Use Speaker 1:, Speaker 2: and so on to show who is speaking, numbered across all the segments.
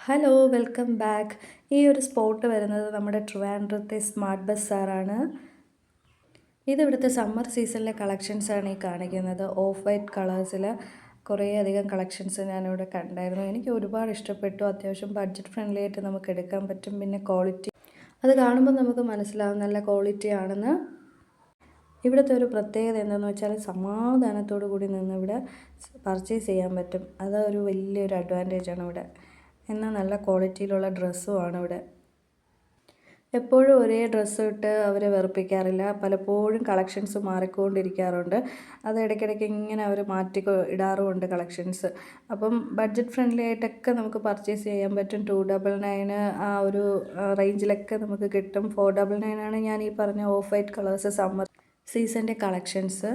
Speaker 1: Hello welcome back. ഈ ഒരു spot വരുന്നത് നമ്മുടെ ട്രിവാൻഡ്രത്തെ സ്മാർട്ട് ബസാറാണ്. ഇതിവിടുത്തെ സമ്മർ സീസണിലെ കളക്ഷൻസാണ് ഈ കാണിക്കുന്നത്. ഓഫ് വൈറ്റ് കളേഴ്സിൽ കുറേയധികം കളക്ഷൻസ് ഞാനിവിടെ കണ്ടായിരുന്നു. എനിക്ക് ഒരുപാട് ഇഷ്ടപ്പെട്ടു. അത്യാവശ്യം ബഡ്ജറ്റ് ഫ്രണ്ട്ലി ആയിട്ട് നമുക്ക് എടുക്കാൻ പറ്റും. പിന്നെ ക്വാളിറ്റി അത് കാണുമ്പോൾ നമുക്ക് മനസ്സിലാവും നല്ല ക്വാളിറ്റി ആണെന്ന്. ഇവിടുത്തെ ഒരു പ്രത്യേകത എന്താണെന്ന് വെച്ചാൽ സമാധാനത്തോടു കൂടി നിന്ന് ഇവിടെ പർച്ചേസ് ചെയ്യാൻ പറ്റും. അതൊരു വലിയൊരു അഡ്വാൻറ്റേജാണ് ഇവിടെ. എന്നാൽ നല്ല ക്വാളിറ്റിയിലുള്ള ഡ്രസ്സുമാണ് ഇവിടെ. എപ്പോഴും ഒരേ ഡ്രസ്സ് ഇട്ട് അവരെ വെറുപ്പിക്കാറില്ല. പലപ്പോഴും കളക്ഷൻസ് മാറിക്കൊണ്ടിരിക്കാറുണ്ട്. അത് ഇടയ്ക്കിടയ്ക്ക് ഇങ്ങനെ അവർ മാറ്റി ഇടാറുമുണ്ട് കളക്ഷൻസ്. അപ്പം ബഡ്ജറ്റ് ഫ്രണ്ട്ലി ആയിട്ടൊക്കെ നമുക്ക് പർച്ചേസ് ചെയ്യാൻ പറ്റും. 299 ആ ഒരു റേഞ്ചിലൊക്കെ നമുക്ക് കിട്ടും. 499 ആണ് ഞാൻ ഈ പറഞ്ഞ ഓഫ് വൈറ്റ് കളേഴ്സ് സമ്മർ സീസണിൻ്റെ കളക്ഷൻസ്.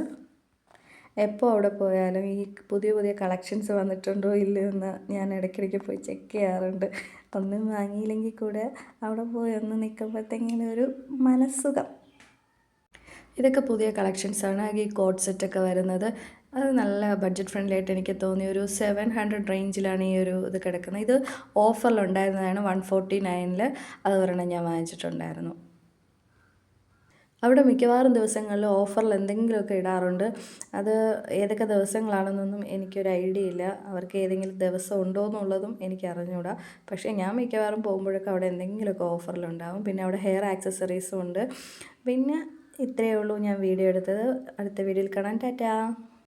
Speaker 1: എപ്പോൾ അവിടെ പോയാലും ഈ പുതിയ പുതിയ കളക്ഷൻസ് വന്നിട്ടുണ്ടോ ഇല്ലയോ എന്ന് ഞാൻ ഇടയ്ക്കിടയ്ക്ക് പോയി ചെക്ക് ചെയ്യാറുണ്ട്. ഒന്നും വാങ്ങിയില്ലെങ്കിൽ കൂടെ അവിടെ പോയി ഒന്ന് നിൽക്കുമ്പോഴത്തേക്കിങ്ങനെ ഒരു മനസ്സുഖം. ഇതൊക്കെ പുതിയ കളക്ഷൻസാണ്. ഈ കോട്ട് സെറ്റൊക്കെ വരുന്നത് അത് നല്ല ബഡ്ജറ്റ് ഫ്രണ്ട്ലി ആയിട്ട് എനിക്ക് തോന്നി. ഒരു 700 റേഞ്ചിലാണ് ഈ ഒരു ഇത് കിടക്കുന്നത്. ഇത് ഓഫറിലുണ്ടായിരുന്നതാണ് 149 അത് ഒരെണ്ണം ഞാൻ വാങ്ങിച്ചിട്ടുണ്ടായിരുന്നു. അവിടെ മിക്കവാറും ദിവസങ്ങളിൽ ഓഫറിൽ എന്തെങ്കിലുമൊക്കെ ഇടാറുണ്ട്. അത് ഏതൊക്കെ ദിവസങ്ങളാണെന്നൊന്നും എനിക്കൊരു ഐഡിയ ഇല്ല. അവർക്ക് ഏതെങ്കിലും ദിവസം ഉണ്ടോ എന്നുള്ളതും എനിക്ക് അറിഞ്ഞുകൂടാ. പക്ഷേ ഞാൻ മിക്കവാറും പോകുമ്പോഴൊക്കെ അവിടെ എന്തെങ്കിലുമൊക്കെ ഓഫറിലുണ്ടാവും. പിന്നെ അവിടെ ഹെയർ ആക്സസറീസും ഉണ്ട്. പിന്നെ ഇത്രയേ ഉള്ളൂ ഞാൻ വീഡിയോ എടുത്തത്. അടുത്ത വീഡിയോയിൽ കാണാം. ടാറ്റാ.